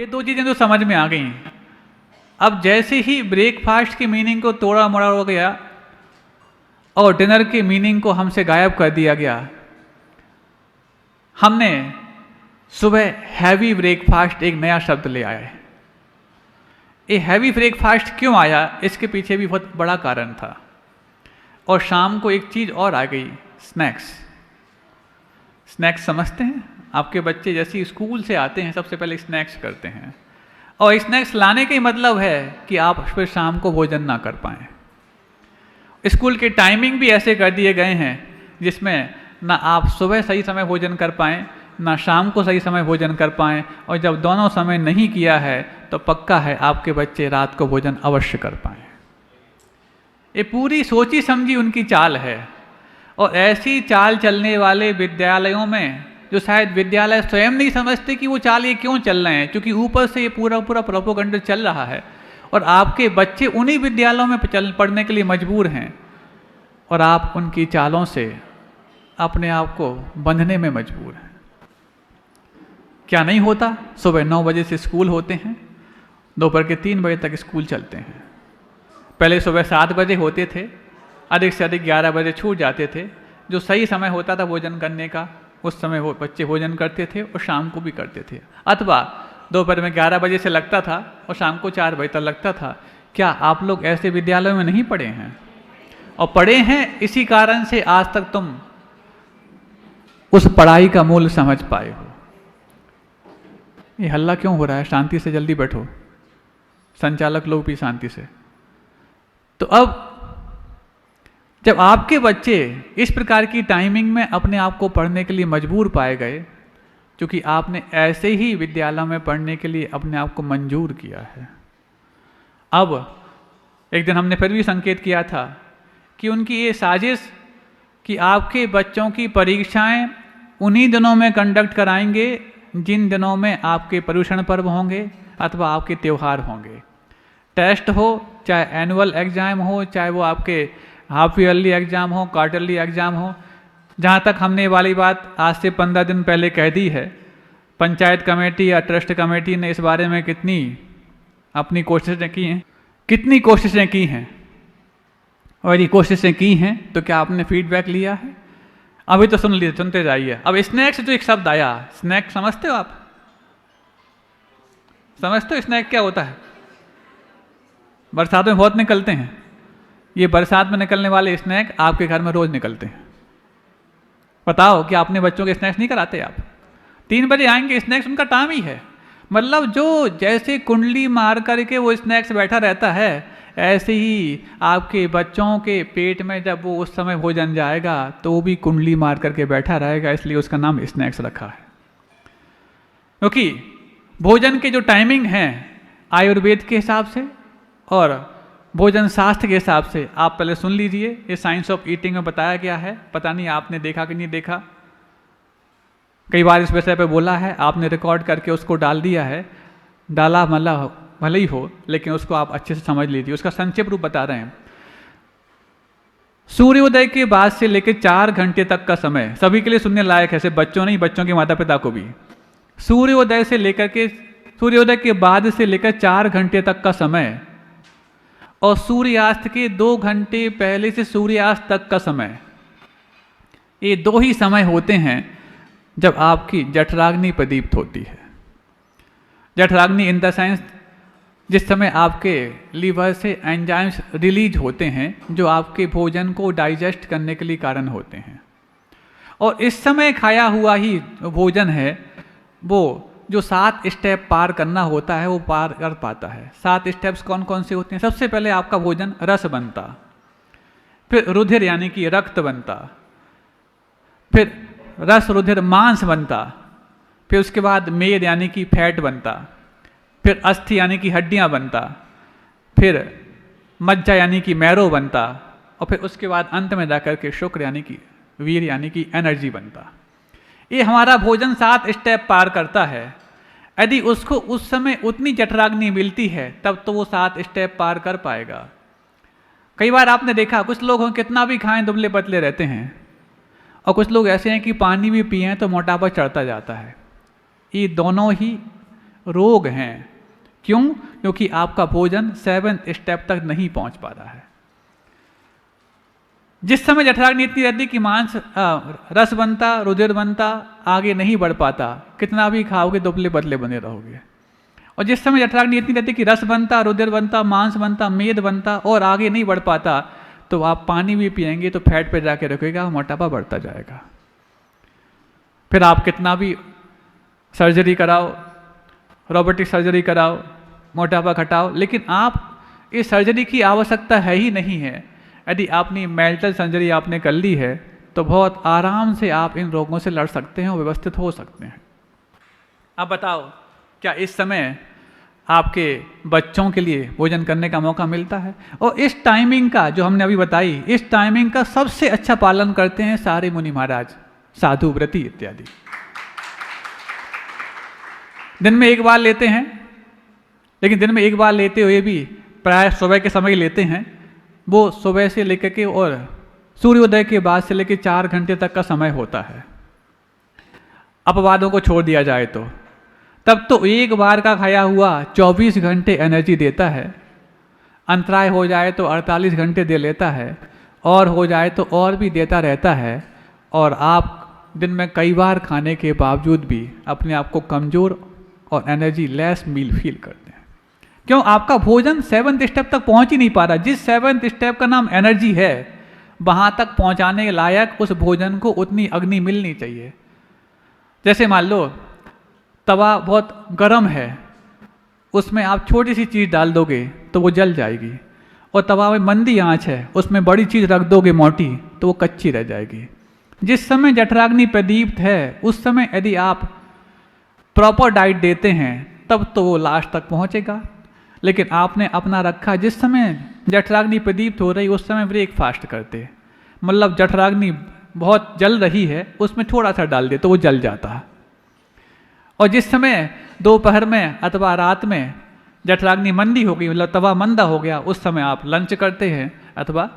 ये दो चीज़ें तो समझ में आ गई। अब जैसे ही ब्रेकफास्ट की मीनिंग को तोड़ा मोड़ा हो गया और डिनर की मीनिंग को हमसे गायब कर दिया गया, हमने सुबह हैवी ब्रेकफास्ट एक नया शब्द ले आए। ये हैवी ब्रेकफास्ट क्यों आया, इसके पीछे भी बहुत बड़ा कारण था। और शाम को एक चीज़ और आ गई, स्नैक्स। स्नैक्स समझते हैं? आपके बच्चे जैसे ही स्कूल से आते हैं सबसे पहले स्नैक्स करते हैं, और स्नैक्स लाने का ही मतलब है कि आप फिर शाम को भोजन ना कर पाएँ। स्कूल के टाइमिंग भी ऐसे कर दिए गए हैं जिसमें ना आप सुबह सही समय भोजन कर पाएँ, ना शाम को सही समय भोजन कर पाएँ, और जब दोनों समय नहीं किया है तो पक्का है आपके बच्चे रात को भोजन अवश्य कर पाएँ। ये पूरी सोची समझी उनकी चाल है। और ऐसी चाल चलने वाले विद्यालयों में, जो शायद विद्यालय स्वयं नहीं समझते कि वो चाल ये क्यों चल रहे हैं, क्योंकि ऊपर से ये पूरा प्रोपेगेंडा चल रहा है और आपके बच्चे उन्हीं विद्यालयों में पढ़ने के लिए मजबूर हैं, और आप उनकी चालों से अपने आप को बंधने में मजबूर हैं। क्या नहीं होता? सुबह 9 बजे से स्कूल होते हैं, दोपहर के 3 बजे तक स्कूल चलते हैं। पहले सुबह 7 बजे होते थे, अधिक से अधिक 11 बजे छूट जाते थे। जो सही समय होता था भोजन करने का, उस समय वो बच्चे भोजन करते थे और शाम को भी करते थे, अथवा दोपहर में 11 बजे से लगता था और शाम को 4 बजे तक लगता था। क्या आप लोग ऐसे विद्यालयों में नहीं पढ़े हैं? और पढ़े हैं इसी कारण से आज तक तुम उस पढ़ाई का मूल्य समझ पाए हो। ये हल्ला क्यों हो रहा है? शांति से जल्दी बैठो, संचालक लोग भी शांति से। तो अब जब आपके बच्चे इस प्रकार की टाइमिंग में अपने आप को पढ़ने के लिए मजबूर पाए गए, क्योंकि आपने ऐसे ही विद्यालय में पढ़ने के लिए अपने आप को मंजूर किया है। अब एक दिन हमने फिर भी संकेत किया था कि उनकी ये साजिश कि आपके बच्चों की परीक्षाएं उन्हीं दिनों में कंडक्ट कराएंगे जिन दिनों में आपके पर्यूषण पर्व होंगे अथवा आपके त्यौहार होंगे। टेस्ट हो, चाहे एनुअल एग्ज़ाम हो, चाहे वो आपके हाफ ईयरली एग्ज़ाम हो, क्वार्टरली एग्ज़ाम हो। जहाँ तक हमने वाली बात आज से 15 दिन पहले कह दी है, पंचायत कमेटी या ट्रस्ट कमेटी ने इस बारे में कितनी अपनी कोशिशें की हैं, कितनी कोशिशें की हैं। और यदि कोशिशें की हैं तो क्या आपने फीडबैक लिया है? अभी तो सुनते जाइए। अब स्नैक्स जो एक शब्द आया, स्नैक समझते हो आप? समझते हो स्नैक क्या होता है? बरसात में बहुत निकलते हैं। ये बरसात में निकलने वाले स्नैक आपके घर में रोज निकलते हैं। बताओ कि आपने बच्चों के स्नैक्स नहीं कराते? आप 3 बजे आएंगे, स्नैक्स उनका टाइम ही है। मतलब जो जैसे कुंडली मार करके वो स्नैक्स बैठा रहता है, ऐसे ही आपके बच्चों के पेट में जब वो उस समय भोजन जाएगा तो वो भी कुंडली मार करके बैठा रहेगा, इसलिए उसका नाम स्नैक्स रखा है। क्योंकि भोजन के जो टाइमिंग हैं आयुर्वेद के हिसाब से और भोजन शास्त्र के हिसाब से, आप पहले सुन लीजिए। ये साइंस ऑफ ईटिंग में बताया गया है। पता नहीं आपने देखा कि नहीं देखा, कई बार इस विषय पे बोला है, आपने रिकॉर्ड करके उसको डाल दिया है। डाला मतलब भले ही हो, लेकिन उसको आप अच्छे से समझ लीजिए। उसका संक्षिप्त रूप बता रहे हैं। सूर्योदय के बाद से लेकर 4 घंटे तक का समय सभी के लिए सुनने लायक है, सिर्फ बच्चों नहीं, बच्चों के माता पिता को भी। सूर्योदय के बाद से लेकर 4 घंटे तक का समय और सूर्यास्त के 2 घंटे पहले से सूर्यास्त तक का समय, ये 2 ही समय होते हैं जब आपकी जठराग्नि प्रदीप्त होती है। जठराग्नि इन द सेंस जिस समय आपके लीवर से एंजाइम्स रिलीज होते हैं जो आपके भोजन को डाइजेस्ट करने के लिए कारण होते हैं। और इस समय खाया हुआ ही भोजन है वो जो 7 स्टेप पार करना होता है वो पार कर पाता है। 7 स्टेप्स कौन कौन से होते हैं? सबसे पहले आपका भोजन रस बनता, फिर रुधिर यानी कि रक्त बनता, फिर रस रुधिर मांस बनता, फिर उसके बाद मेद यानी कि फैट बनता, फिर अस्थि यानी कि हड्डियां बनता, फिर मज्जा यानी कि मैरो बनता, और फिर उसके बाद अंत में जाकर के शुक्र यानी कि वीर यानी कि एनर्जी बनता। ये हमारा भोजन 7 स्टेप पार करता है। यदि उसको उस समय उतनी जठराग्नि मिलती है तब तो वो 7 स्टेप पार कर पाएगा। कई बार आपने देखा कुछ लोग कितना भी खाएं दुबले पतले रहते हैं, और कुछ लोग ऐसे हैं कि पानी भी पिए तो मोटापा चढ़ता जाता है। ये दोनों ही रोग हैं। क्यों? क्योंकि आपका भोजन 7th स्टेप तक नहीं पहुंच पा रहा है। जिस समय जठराग्नि इतनी रहती कि मांस रस बनता, रुधिर बनता, आगे नहीं बढ़ पाता, कितना भी खाओगे दुबले पतले बने रहोगे। और जिस समय जठराग्नि इतनी रहती कि रस बनता, रुधिर बनता, मांस बनता, मेद बनता और आगे नहीं बढ़ पाता, तो आप पानी भी पिएंगे तो फैट पे जाके रखेगा, मोटापा बढ़ता जाएगा। फिर आप कितना भी सर्जरी कराओ, रोबोटिक सर्जरी कराओ, मोटापा घटाओ, लेकिन आप इस सर्जरी की आवश्यकता है ही नहीं है। यदि आपने मेंटल सर्जरी आपने कर ली है तो बहुत आराम से आप इन रोगों से लड़ सकते हैं और व्यवस्थित हो सकते हैं। अब बताओ, क्या इस समय आपके बच्चों के लिए भोजन करने का मौका मिलता है? और इस टाइमिंग का जो हमने अभी बताई, इस टाइमिंग का सबसे अच्छा पालन करते हैं सारे मुनि महाराज, साधु, व्रती इत्यादि। दिन में एक बार लेते हैं, लेकिन दिन में एक बार लेते हुए भी प्राय सुबह के समय लेते हैं। वो सुबह से लेकर के और सूर्योदय के बाद से लेकर 4 घंटे तक का समय होता है। अपवादों को छोड़ दिया जाए तो तब तो एक बार का खाया हुआ 24 घंटे एनर्जी देता है। अंतराय हो जाए तो 48 घंटे दे लेता है, और हो जाए तो और भी देता रहता है। और आप दिन में कई बार खाने के बावजूद भी अपने आप को कमज़ोर और एनर्जी लेस मील फील करते हैं। क्यों? आपका भोजन 7th स्टेप तक पहुंच ही नहीं पा रहा। जिस 7th स्टेप का नाम एनर्जी है, वहां तक पहुंचाने के लायक उस भोजन को उतनी अग्नि मिलनी चाहिए। जैसे मान लो तवा बहुत गर्म है, उसमें आप छोटी सी चीज़ डाल दोगे तो वो जल जाएगी, और तवा में मंदी आंच है, उसमें बड़ी चीज़ रख दोगे मोटी तो वो कच्ची रह जाएगी। जिस समय जठराग्नि प्रदीप्त है उस समय यदि आप प्रॉपर डाइट देते हैं तब तो वो लास्ट तक पहुंचेगा। लेकिन आपने अपना रखा, जिस समय जठराग्नि प्रदीप्त हो रही उस समय ब्रेकफास्ट करते, मतलब जठराग्नि बहुत जल रही है उसमें थोड़ा सा डाल दे तो वो जल जाता है। और जिस समय दोपहर में अथवा रात में जठराग्नि मंदी हो गई, मतलब तवा मंदा हो गया, उस समय आप लंच करते हैं अथवा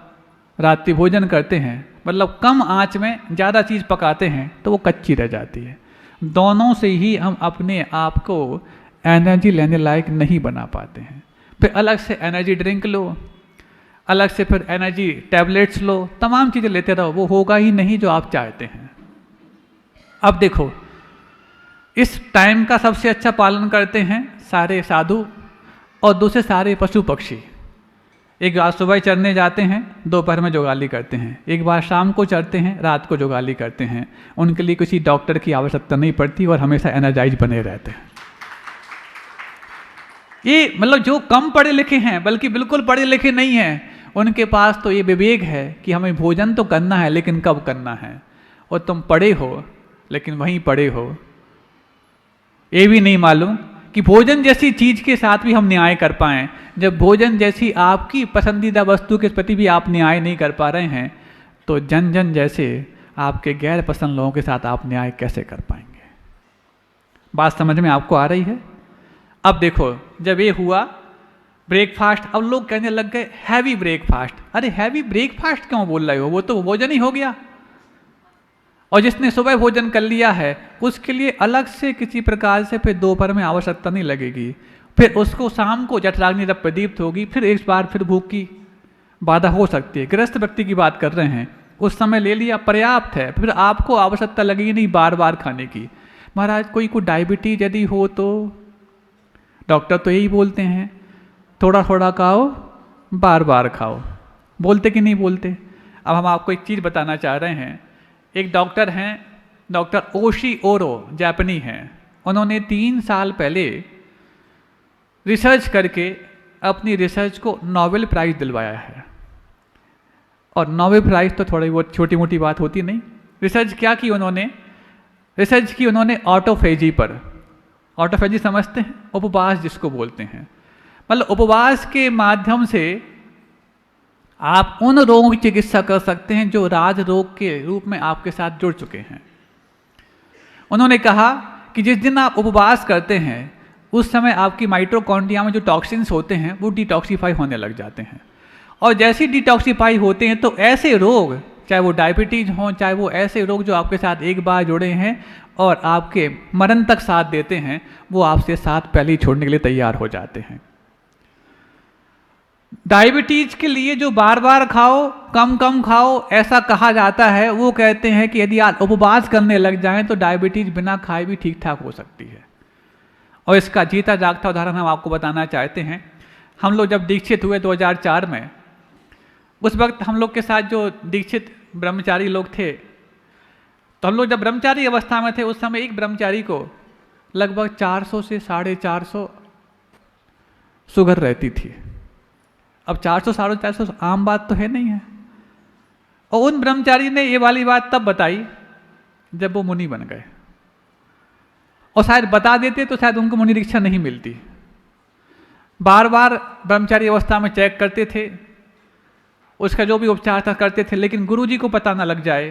रात्रि भोजन करते हैं, मतलब कम आंच में ज़्यादा चीज़ पकाते हैं तो वो कच्ची रह जाती है। दोनों से ही हम अपने आप को एनर्जी लेने लायक नहीं बना पाते हैं। फिर अलग से एनर्जी ड्रिंक लो, अलग से फिर एनर्जी टैबलेट्स लो, तमाम चीज़ें लेते रहो, वो होगा ही नहीं जो आप चाहते हैं। अब देखो, इस टाइम का सबसे अच्छा पालन करते हैं सारे साधु और दूसरे सारे पशु पक्षी। एक बार सुबह चरने जाते हैं, दोपहर में जुगाली करते हैं, एक बार शाम को चरते हैं, रात को जुगाली करते हैं। उनके लिए किसी डॉक्टर की आवश्यकता नहीं पड़ती और हमेशा एनर्जाइज बने रहते हैं। ये मतलब जो कम पढ़े लिखे हैं, बल्कि बिल्कुल पढ़े लिखे नहीं हैं, उनके पास तो ये विवेक है कि हमें भोजन तो करना है लेकिन कब करना है। और तुम पढ़े हो लेकिन वहीं पढ़े हो, ये भी नहीं मालूम कि भोजन जैसी चीज के साथ भी हम न्याय कर पाएं। जब भोजन जैसी आपकी पसंदीदा वस्तु के प्रति भी आप न्याय नहीं कर पा रहे हैं तो जन जन जैसे आपके गैर पसंद लोगों के साथ आप न्याय कैसे कर पाएंगे? बात समझ में आपको आ रही है? अब देखो, जब ये हुआ ब्रेकफास्ट, अब लोग कहने लग गए हैवी ब्रेकफास्ट। अरे हैवी ब्रेकफास्ट क्यों बोल रहे हो? वो तो भोजन ही हो गया। और जिसने सुबह भोजन कर लिया है उसके लिए अलग से किसी प्रकार से फिर दोपहर में आवश्यकता नहीं लगेगी। फिर उसको शाम को जठराग्नि जब प्रदीप्त होगी फिर एक बार फिर भूख की बाधा हो सकती है। गृहस्थ व्यक्ति की बात कर रहे हैं, उस समय ले लिया पर्याप्त है, फिर आपको आवश्यकता लगेगी नहीं बार बार खाने की। महाराज कोई को डायबिटीज यदि हो तो डॉक्टर तो यही बोलते हैं थोड़ा थोड़ा खाओ, बार बार खाओ। बोलते कि नहीं बोलते? अब हम आपको एक चीज़ बताना चाह रहे हैं। एक डॉक्टर हैं, डॉक्टर ओशी ओरो, जापानी हैं। उन्होंने 3 साल पहले रिसर्च करके अपनी रिसर्च को नोबेल प्राइज़ दिलवाया है। और नोबेल प्राइज़ तो थोड़ी बहुत छोटी मोटी बात होती नहीं। रिसर्च क्या की उन्होंने? रिसर्च की उन्होंने ऑटोफेजी पर। ऑटोफेजी समझते हैं? उपवास जिसको बोलते हैं। मतलब उपवास के माध्यम से आप उन रोगों की चिकित्सा कर सकते हैं जो राज रोग के रूप में आपके साथ जुड़ चुके हैं। उन्होंने कहा कि जिस दिन आप उपवास करते हैं उस समय आपकी माइटोकॉन्ड्रिया में जो टॉक्सिन्स होते हैं वो डिटॉक्सीफाई होने लग जाते हैं। और जैसे डिटॉक्सीफाई होते हैं तो ऐसे रोग चाहे वो डायबिटीज हो, चाहे वो ऐसे रोग जो आपके साथ एक बार जुड़े हैं और आपके मरण तक साथ देते हैं, वो आपसे साथ पहले ही छोड़ने के लिए तैयार हो जाते हैं। डायबिटीज के लिए जो बार बार खाओ, कम कम खाओ ऐसा कहा जाता है, वो कहते हैं कि यदि आप उपवास करने लग जाएं तो डायबिटीज बिना खाए भी ठीक ठाक हो सकती है। और इसका जीता जागता उदाहरण हम आपको बताना चाहते हैं। हम लोग जब दीक्षित हुए 2004 में, उस वक्त हम लोग के साथ जो दीक्षित ब्रह्मचारी लोग थे, तो हम लोग जब ब्रह्मचारी अवस्था में थे उस समय एक ब्रह्मचारी को लगभग 400 से 450 शुगर रहती थी। अब 400 450 आम बात तो है नहीं है। और उन ब्रह्मचारी ने ये वाली बात तब बताई जब वो मुनि बन गए, और शायद बता देते तो शायद उनको मुनि दीक्षा नहीं मिलती। बार बार ब्रह्मचारी अवस्था में चेक करते थे, उसका जो भी उपचार था करते थे, लेकिन गुरुजी को पता ना लग जाए,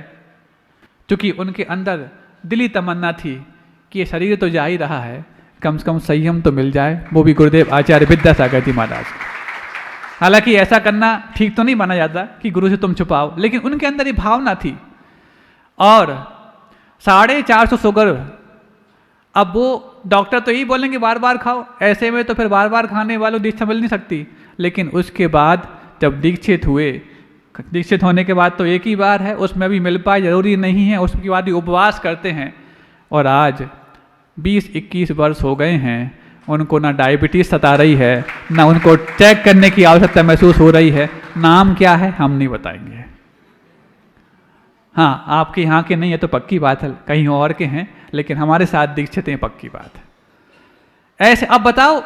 क्योंकि उनके अंदर दिली तमन्ना थी कि ये शरीर तो जा ही रहा है, कम से कम संयम तो मिल जाए, वो भी गुरुदेव आचार्य विद्यासागर जी महाराज। हालांकि ऐसा करना ठीक तो नहीं माना जाता कि गुरु से तुम छुपाओ, लेकिन उनके अंदर ये भावना थी। और 450 शुगर, अब वो डॉक्टर तो यही बोलेंगे बार बार खाओ, ऐसे में तो फिर बार बार खाने वालों दीक्षा मिल नहीं सकती। लेकिन उसके बाद जब दीक्षित हुए, दीक्षित होने के बाद तो एक ही बार है, उसमें भी मिल पाए जरूरी नहीं है, उसके बाद भी उपवास करते हैं। और आज 20-21 वर्ष हो गए हैं, उनको ना डायबिटीज सता रही है, ना उनको चेक करने की आवश्यकता महसूस हो रही है। नाम क्या है हम नहीं बताएंगे। हाँ, आपके यहाँ के नहीं है तो पक्की बात है, कहीं और के हैं, लेकिन हमारे साथ दीक्षित हैं, पक्की बात है। ऐसे अब बताओ,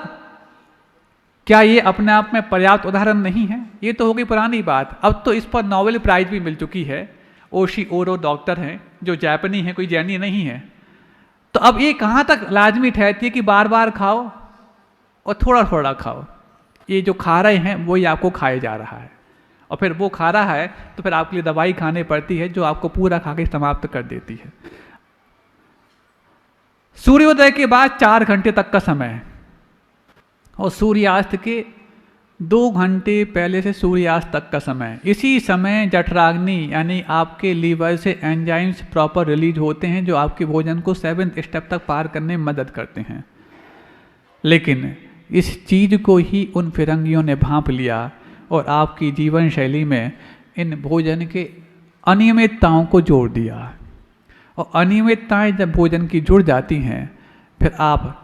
क्या ये अपने आप में पर्याप्त उदाहरण नहीं है? ये तो हो गई पुरानी बात। अब तो इस पर नोबेल प्राइज भी मिल चुकी है। ओशी ओरो डॉक्टर हैं जो जापानी हैं, कोई जैनी नहीं है। तो अब ये कहाँ तक लाजमी ठहरती है कि बार बार खाओ और थोड़ा थोड़ा खाओ? ये जो खा रहे हैं वही आपको खाए जा रहा है, और फिर वो खा रहा है तो फिर आपके लिए दवाई खाने पड़ती है जो आपको पूरा खा के समाप्त कर देती है। सूर्योदय के बाद 4 घंटे तक का समय है, और सूर्यास्त के 2 घंटे पहले से सूर्यास्त तक का समय। इसी समय जठराग्नि यानी आपके लीवर से एंजाइम्स प्रॉपर रिलीज होते हैं जो आपके भोजन को 7th स्टेप तक पार करने में मदद करते हैं। लेकिन इस चीज़ को ही उन फिरंगियों ने भांप लिया और आपकी जीवन शैली में इन भोजन के अनियमितताओं को जोड़ दिया। और अनियमितताएं जब भोजन की जुड़ जाती हैं, फिर आप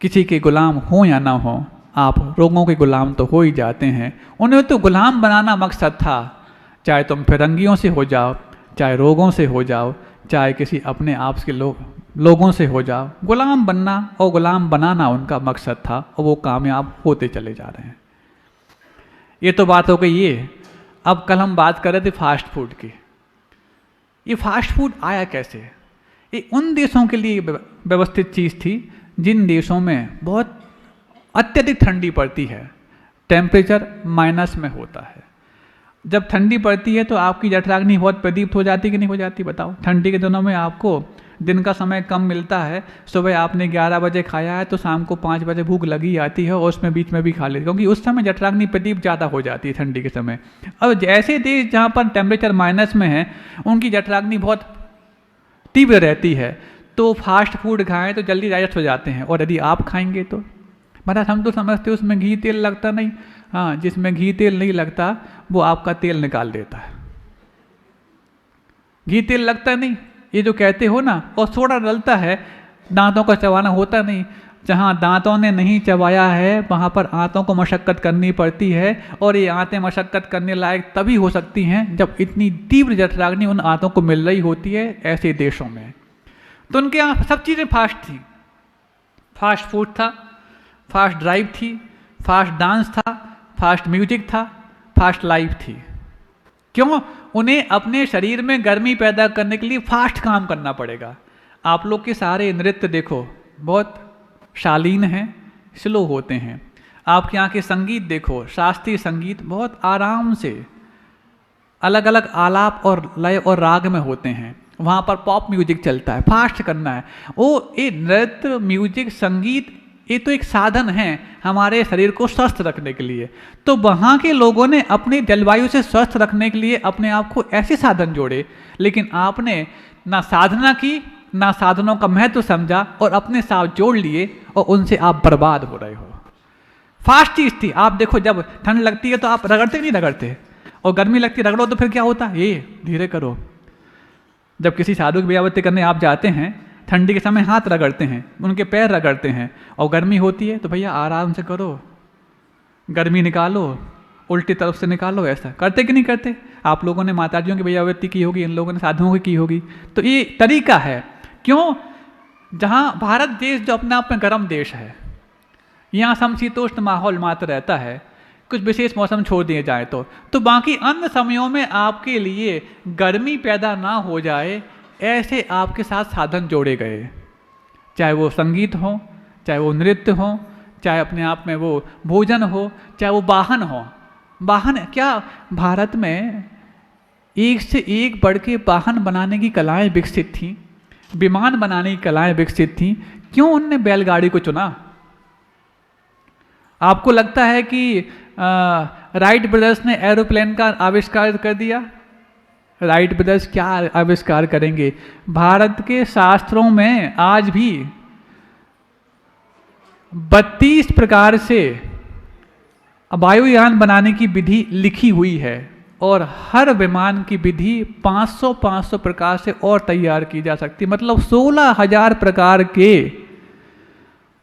किसी के गुलाम हो या ना हो, आप रोगों के गुलाम तो हो ही जाते हैं। उन्हें तो गुलाम बनाना मकसद था, चाहे तुम फिरंगियों से हो जाओ, चाहे रोगों से हो जाओ, चाहे किसी अपने आप के लोगों से हो जाओ, गुलाम बनना और गुलाम बनाना उनका मकसद था, और वो कामयाब होते चले जा रहे हैं। ये तो बात हो गई ये। अब कल हम बात कर रहे थे फास्ट फूड की। ये फास्ट फूड आया कैसे? ये उन देशों के लिए व्यवस्थित चीज़ थी जिन देशों में बहुत अत्यधिक ठंडी पड़ती है, टेम्परेचर माइनस में होता है। जब ठंडी पड़ती है तो आपकी जठराग्नि बहुत प्रदीप्त हो जाती कि नहीं हो जाती? बताओ। ठंडी के दिनों में आपको दिन का समय कम मिलता है, सुबह आपने 11 बजे खाया है तो शाम को 5 बजे भूख लगी आती है, और उसमें बीच में भी खा लेती, क्योंकि उस समय जठराग्नि प्रदीप्त ज़्यादा हो जाती है ठंडी के समय। अब ऐसे देश जहाँ पर टेम्परेचर माइनस में है, उनकी जठराग्नि बहुत तीव्र रहती है, तो फास्ट फूड खाएं तो जल्दी डाइजेस्ट हो जाते हैं। और यदि आप खाएंगे तो महाराज हम तो समझते उसमें घी तेल लगता नहीं। हाँ, जिसमें घी तेल नहीं लगता वो आपका तेल निकाल देता है। घी तेल लगता नहीं, ये जो कहते हो ना, और सोडा डलता है, दांतों का चबाना होता नहीं। जहाँ दांतों ने नहीं चबाया है वहाँ पर आंतों को मशक्कत करनी पड़ती है, और ये आंतें मशक्कत करने लायक तभी हो सकती हैं जब इतनी तीव्र जठराग्नि उन आंतों को मिल रही होती है ऐसे देशों में। तो उनके यहाँ सब चीज़ें फास्ट थी। फास्ट फूड था, फास्ट ड्राइव थी, फास्ट डांस था, फास्ट म्यूजिक था, फास्ट लाइफ थी। क्यों? उन्हें अपने शरीर में गर्मी पैदा करने के लिए फास्ट काम करना पड़ेगा। आप लोग के सारे नृत्य देखो, बहुत शालीन हैं, स्लो होते हैं। आपके यहाँ के संगीत देखो, शास्त्रीय संगीत बहुत आराम से अलग अलग आलाप और लय और राग में होते हैं। वहाँ पर पॉप म्यूजिक चलता है, फास्ट करना है। वो ये नृत्य, म्यूजिक, संगीत ये तो एक साधन है हमारे शरीर को स्वस्थ रखने के लिए। तो वहाँ के लोगों ने अपनी जलवायु से स्वस्थ रखने के लिए अपने आप को ऐसे साधन जोड़े, लेकिन आपने ना साधना की, ना साधनों का महत्व समझा और अपने साथ जोड़ लिए और उनसे आप बर्बाद हो रहे हो। फास्ट चीज थी। आप देखो, जब ठंड लगती है तो आप रगड़ते नहीं रगड़ते, और गर्मी लगती है रगड़ो तो फिर क्या होता है, ये धीरे करो। जब किसी साधु की व्यावृत्ति करने आप जाते हैं, ठंडी के समय हाथ रगड़ते हैं, उनके पैर रगड़ते हैं, और गर्मी होती है तो भैया आराम से करो, गर्मी निकालो, उल्टी तरफ से निकालो। ऐसा करते कि नहीं करते? आप लोगों ने माताजियों की व्यावृत्ति की होगी, इन लोगों ने साधुओं की होगी। तो ये तरीका है। क्यों? जहाँ भारत देश जो अपने आप में गर्म देश है, यहाँ समशीतोष्ण माहौल मात्र रहता है, कुछ विशेष मौसम छोड़ दिए जाए तो बाकी अन्य समयों में आपके लिए गर्मी पैदा ना हो जाए, ऐसे आपके साथ साधन जोड़े गए। चाहे वो संगीत हो, चाहे वो नृत्य हो, चाहे अपने आप में वो भोजन हो, चाहे वो वाहन हो। वाहन क्या, भारत में एक से एक बढ़ के वाहन बनाने की कलाएं विकसित थीं, विमान बनाने की कलाएं विकसित थीं। क्यों उनने बैलगाड़ी को चुना? आपको लगता है कि राइट ब्रदर्स ने एरोप्लेन का आविष्कार कर दिया? राइट ब्रदर्स क्या आविष्कार करेंगे? भारत के शास्त्रों में आज भी 32 प्रकार से वायुयान बनाने की विधि लिखी हुई है, और हर विमान की विधि 500 प्रकार से और तैयार की जा सकती है। मतलब 16,000 प्रकार के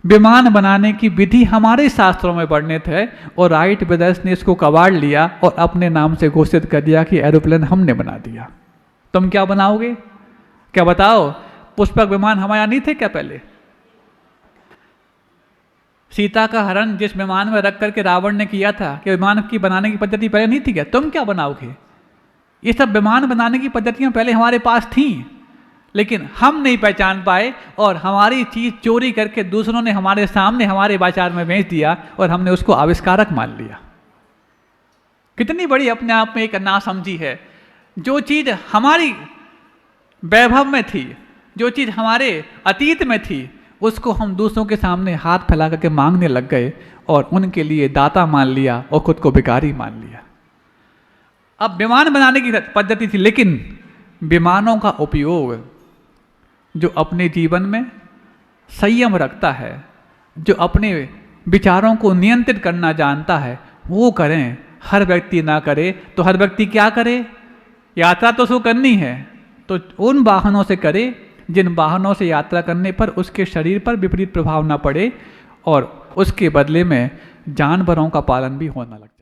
विमान बनाने की विधि हमारे शास्त्रों में वर्णित है, और राइट ब्रदर्स ने इसको कबाड़ लिया और अपने नाम से घोषित कर दिया कि एरोप्लेन हमने बना दिया। तुम क्या बनाओगे? क्या बताओ, पुष्पक विमान हमारे यहाँ नहीं थे क्या पहले? सीता का हरण जिस विमान में रख करके रावण ने किया था, कि विमान की बनाने की पद्धति पहले नहीं थी क्या? तुम क्या बनाओगे? ये सब विमान बनाने की पद्धतियां पहले हमारे पास थी, लेकिन हम नहीं पहचान पाए, और हमारी चीज चोरी करके दूसरों ने हमारे सामने हमारे बाजार में बेच दिया, और हमने उसको आविष्कारक मान लिया। कितनी बड़ी अपने आप में एक नासमझी है। जो चीज हमारी वैभव में थी, जो चीज हमारे अतीत में थी, उसको हम दूसरों के सामने हाथ फैला करके मांगने लग गए, और उनके लिए दाता मान लिया और खुद को भिखारी मान लिया। अब विमान बनाने की पद्धति थी, लेकिन विमानों का उपयोग जो अपने जीवन में संयम रखता है, जो अपने विचारों को नियंत्रित करना जानता है, वो करें। हर व्यक्ति ना करे तो हर व्यक्ति क्या करे? यात्रा तो उसको करनी है, तो उन वाहनों से करे जिन वाहनों से यात्रा करने पर उसके शरीर पर विपरीत प्रभाव ना पड़े, और उसके बदले में जानवरों का पालन भी होना लगे।